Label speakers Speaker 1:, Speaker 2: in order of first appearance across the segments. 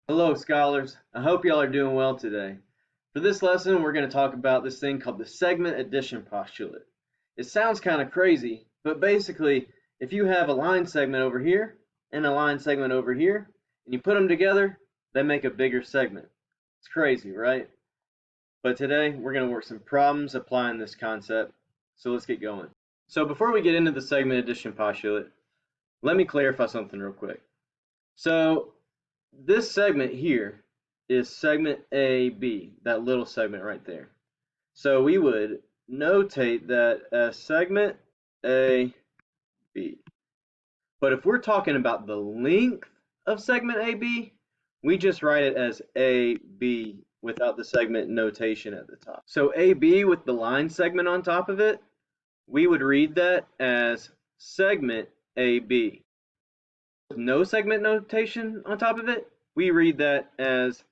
Speaker 1: Hello, scholars. I hope y'all are doing well today. For this lesson, we're going to talk about this thing called the segment addition postulate. It sounds kind of crazy, but basically, if you have a line segment over here and a line segment over here, and you put them together, they make a bigger segment. It's crazy, right? But today, we're going to work some problems applying this concept, so let's get going. So before we get into the segment addition postulate, let me clarify something real quick. So this segment here is segment AB, that little segment right there. So we would notate that as segment AB. But if we're talking about the length of segment AB, we just write it as AB without the segment notation at the top. So AB with the line segment on top of it, we would read that as segment AB. With no segment notation on top of it, we read that as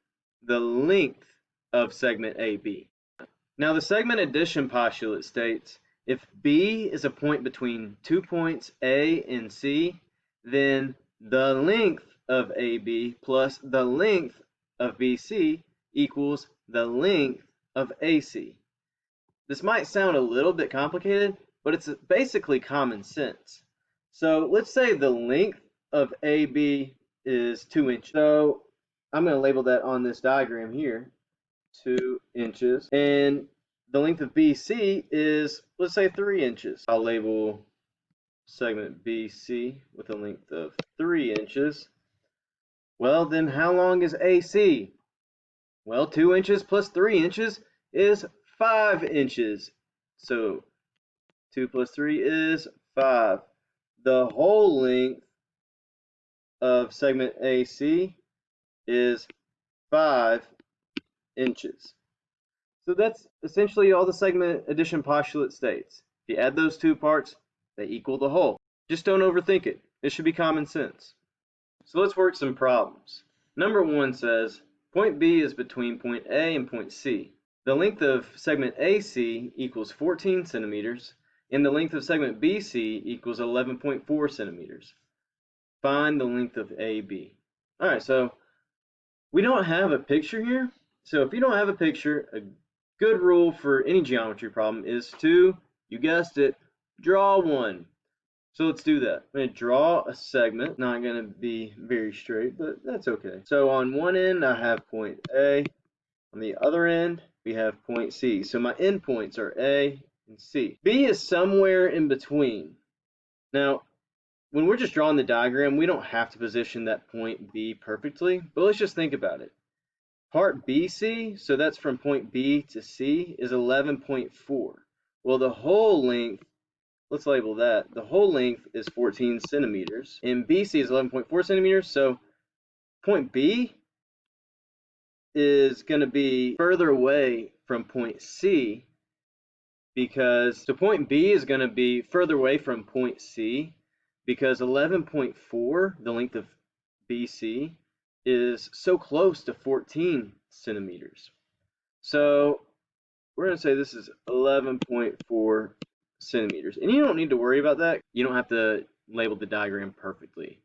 Speaker 1: the length of segment AB. Now the segment addition postulate states if B is a point between 2 points A and C, then the length of AB plus the length of BC equals the length of AC. This might sound a little bit complicated, but it's basically common sense. So let's say the length of AB is 2 inches. So I'm going to label that on this diagram here, 2 inches. And the length of BC is, let's say, 3 inches. I'll label segment BC with a length of 3 inches. Well, then how long is AC? Well, 2 inches plus 3 inches is 5 inches. So 2 plus 3 is 5. The whole length of segment AC is 5 inches. So that's essentially all the segment addition postulate states. If you add those two parts, they equal the whole. Just don't overthink it. It should be common sense. So let's work some problems. Number 1 says, point B is between point A and point C. The length of segment AC equals 14 centimeters, and the length of segment BC equals 11.4 centimeters. Find the length of AB. All right, so we don't have a picture here. So if you don't have a picture, a good rule for any geometry problem is to, you guessed it, draw one. So let's do that. I'm going to draw a segment. Not going to be very straight, but that's okay. So on one end, I have point A. On the other end, we have point C. So my endpoints are A and C. B is somewhere in between. Now, when we're just drawing the diagram, we don't have to position that point B perfectly, but let's just think about it. Part BC, so that's from point B to C, is 11.4. Well, the whole length, let's label that, the whole length is 14 centimeters, and BC is 11.4 centimeters, so point B is going to be further away from point C, because, so point B is going to be further away from point C, because 11.4, the length of BC, is so close to 14 centimeters. So we're going to say this is 11.4 centimeters. And you don't need to worry about that. You don't have to label the diagram perfectly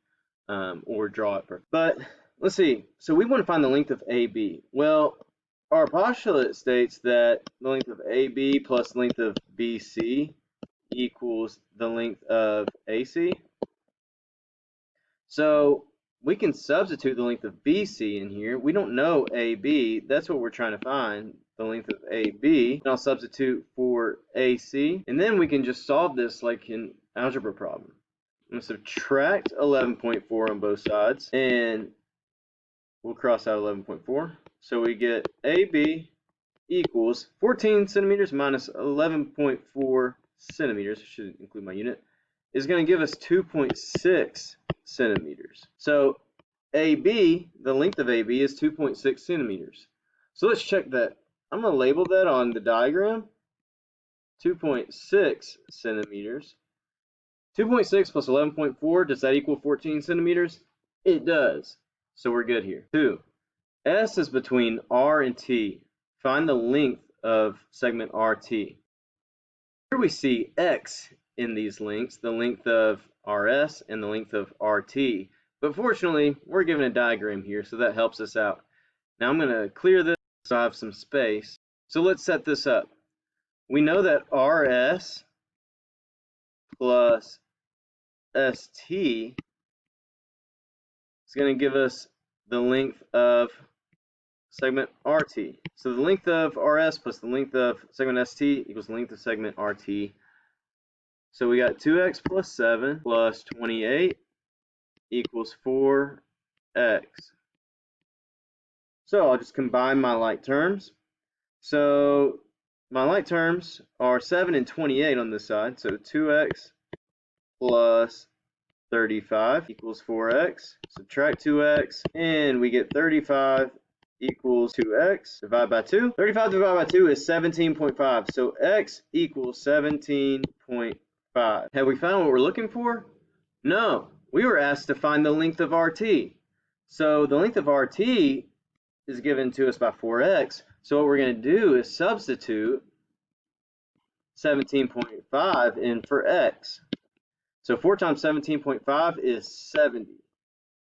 Speaker 1: or draw it perfectly. But let's see. So we want to find the length of AB. Well, our postulate states that the length of AB plus the length of BC equals the length of AC. So we can substitute the length of BC in here. We don't know AB. That's what we're trying to find, the length of AB. And I'll substitute for AC. And then we can just solve this like an algebra problem. I'm going to subtract 11.4 on both sides. And we'll cross out 11.4. So we get AB equals 14 centimeters minus 11.4 centimeters. I should include my unit. Is going to give us 2.6 centimeters. So AB, the length of AB is 2.6 centimeters. So let's check that. I'm going to label that on the diagram. 2.6 centimeters. 2.6 plus 11.4, does that equal 14 centimeters? It does. So we're good here. 2. S is between R and T. Find the length of segment RT. Here we see X in these lengths, the length of RS and the length of RT. But fortunately, we're given a diagram here, so that helps us out. Now I'm going to clear this so I have some space. So let's set this up. We know that RS plus ST is going to give us the length of segment RT. So the length of RS plus the length of segment ST equals the length of segment RT. So we got 2x plus 7 plus 28 equals 4x. So I'll just combine my like terms. So my like terms are 7 and 28 on this side. So 2x plus 35 equals 4x. Subtract 2x, and we get 35 equals 2x. Divide by 2. 35 divided by 2 is 17.5. So x equals 17.5. Have we found what we're looking for? No. We were asked to find the length of RT. So the length of RT is given to us by 4x. So what we're going to do is substitute 17.5 in for x. So 4 times 17.5 is 70.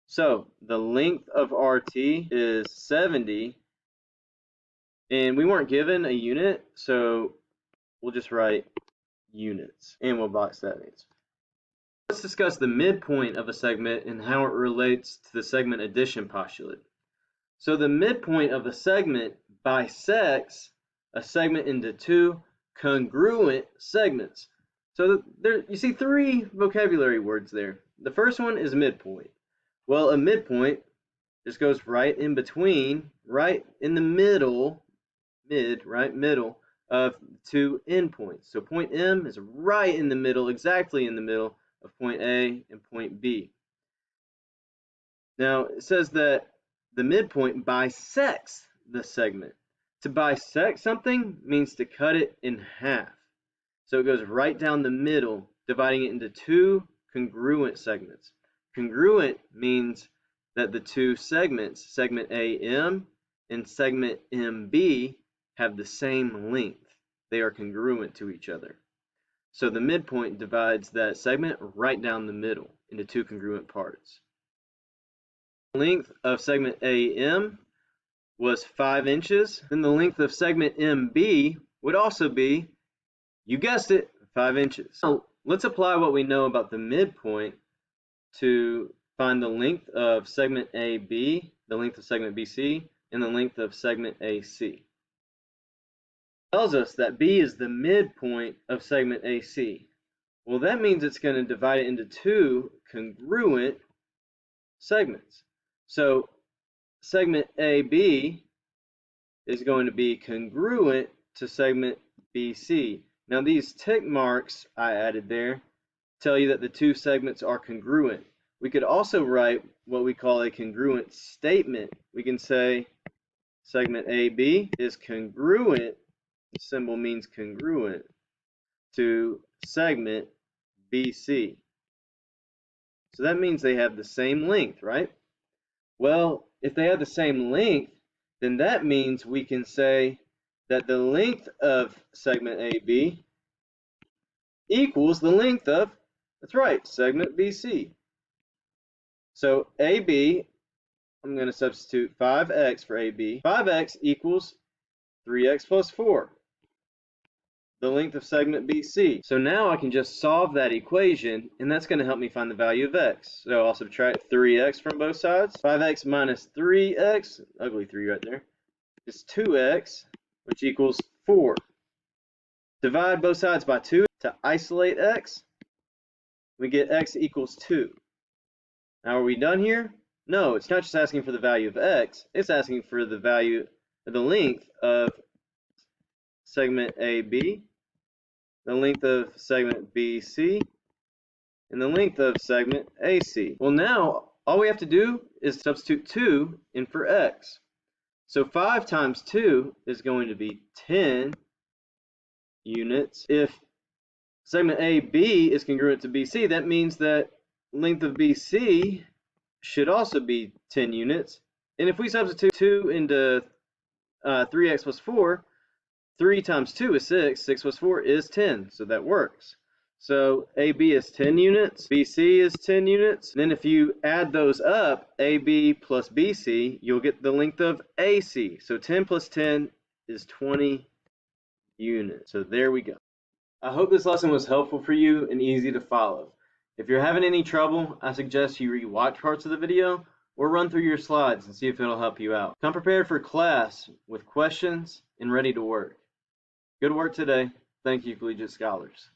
Speaker 1: So the length of RT is 70. And we weren't given a unit, so we'll just write units. And we'll box that answer. Let's discuss the midpoint of a segment and how it relates to the segment addition postulate. So the midpoint of a segment bisects a segment into two congruent segments. So there, you see 3 vocabulary words there. The first one is midpoint. Well, a midpoint just goes right in between, right in the middle, middle of 2 endpoints. So point M is right in the middle, exactly in the middle of point A and point B. Now, it says that the midpoint bisects the segment. To bisect something means to cut it in half. So it goes right down the middle, dividing it into 2 congruent segments. Congruent means that the 2 segments, segment AM and segment MB, have the same length. They are congruent to each other. So the midpoint divides that segment right down the middle into 2 congruent parts. The length of segment AM was 5 inches. Then the length of segment MB would also be, you guessed it, 5 inches. Now, let's apply what we know about the midpoint to find the length of segment AB, the length of segment BC, and the length of segment AC. It tells us that B is the midpoint of segment AC. Well, that means it's going to divide it into 2 congruent segments. So segment AB is going to be congruent to segment BC. Now these tick marks I added there tell you that the 2 segments are congruent. We could also write what we call a congruent statement. We can say segment AB is congruent, the symbol means congruent, to segment BC. So that means they have the same length, right? Well, if they have the same length, then that means we can say that the length of segment AB equals the length of, that's right, segment BC. So AB, I'm going to substitute 5x for AB. 5x equals 3x plus 4, the length of segment BC. So now I can just solve that equation, and that's going to help me find the value of x. So I'll subtract 3x from both sides. 5x minus 3x, ugly 3 right there, is 2x, which equals 4. Divide both sides by 2 to isolate x. We get x equals 2. Now are we done here? No, it's not just asking for the value of x, it's asking for the value of the length of segment AB, the length of segment BC, and the length of segment AC. Well, now all we have to do is substitute 2 in for x. So 5 times 2 is going to be 10 units. If segment AB is congruent to BC, that means that length of BC should also be 10 units. And if we substitute 2 into 3x plus 4, 3 times 2 is 6, 6 plus 4 is 10, so that works. So AB is 10 units, BC is 10 units. Then if you add those up, AB plus BC, you'll get the length of AC. So 10 plus 10 is 20 units. So there we go. I hope this lesson was helpful for you and easy to follow. If you're having any trouble, I suggest you re-watch parts of the video or run through your slides and see if it'll help you out. Come prepared for class with questions and ready to work. Good work today. Thank you, collegiate scholars.